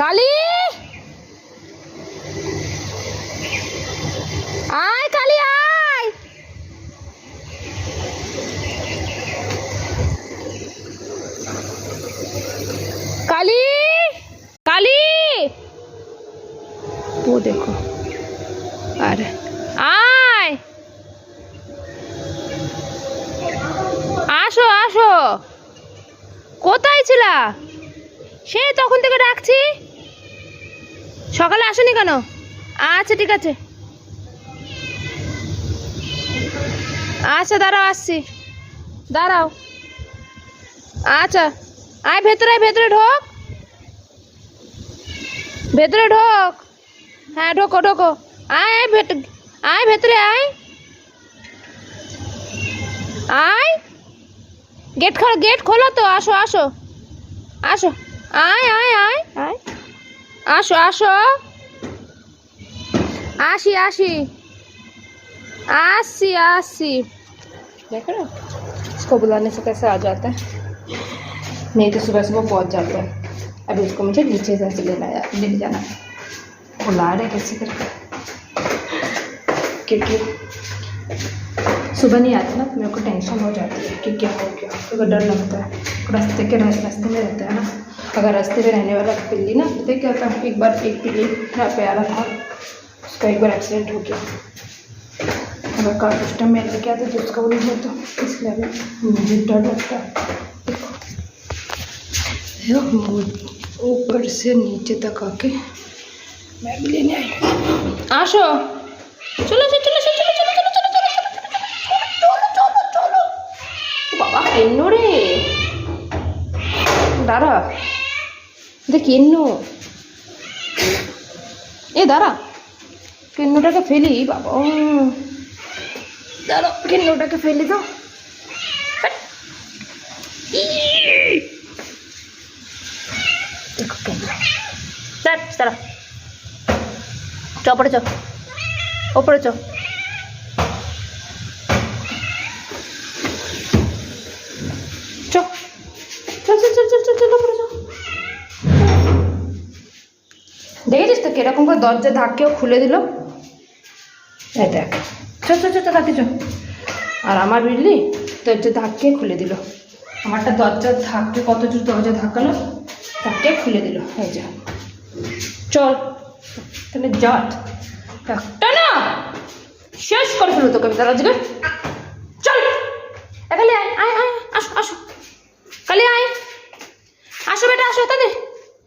কালি আয়, কালি আয়। কালি কালি ও দেখো, আরে আয়, আসো আসো। কোথায় ছিলা? সে তখন থেকে ডাকছি, সকালে আসেনি কেন? আচ্ছা ঠিক আছে, আচ্ছা দাঁড়াও, আসছি, দাঁড়াও। আচ্ছা আয় ভেতরে, ভেতরে ঢোক, ভেতরে ঢোক। হ্যাঁ ঢোকো ঢোকো, আয় আয় ভেতরে আয়, আয়। গেট খোলো তো, আসো আসো আসো, আয় আয় আয় আয়, আসো আসো, আসি আসি, आसी आसी। देखो ना इसको बुलाने से कैसे आ जाता है, नहीं तो सुबह सुबह पहुंच जाता है। अभी इसको मुझे नीचे से ले जाना है, बुला रहे कैसे करके, क्योंकि सुबह नहीं आती ना तो मेरे को टेंशन हो जाती है कि क्या हो गया, तो डर लगता है। रास्ते में रहता है ना, अगर रास्ते में रहने वाला पिल्ली ना, तो क्या होता है, एक बार एक पिल्ली यहाँ पे आ रहा था, उसका एक बार एक्सीडेंट हो गया। अगर कार सिस्टम में लेके आते तो उसका वो नहीं होता, इसलिए मुझे डर लगता है। ऊपर से नीचे तक आके मैं भी लेने आई। आशो चलो चलो चलो चलो चलो चलो चलो चलो चलो चलो चलो, बाबा केन्नो रे, दारा देख केन्नो, ए दारा केन्नोटाके फेली, बाबा दाঁড়াও, কেন্নটাকে ফেলে দাও। দেখো কেন্দ্র, দাঁড়া, চ ওপরে চ, ওপরে চ, চল চল চল চল চল চল ওপরে চ। দেখেছিস তো কিরকম করে দরজা ধাক্কেও খুলে দিল, এই দেখ, চল চল চল তাকে চল। আর আমার বিল্লি দরজা ধাক্কে খুলে দিল, আমারটা দরজা ধাক্কে কত জোর দরজা ধাক্কালো, ধাক্কে খুলে দিল। এই যা চল, তাহলে জট একটা না শেষ করে ফেলো তোকে আমি, তার আজকে চল। কালি আয় আয় আয়, আসো আসো কালি আয়, আসো বেটা আসো, তাদের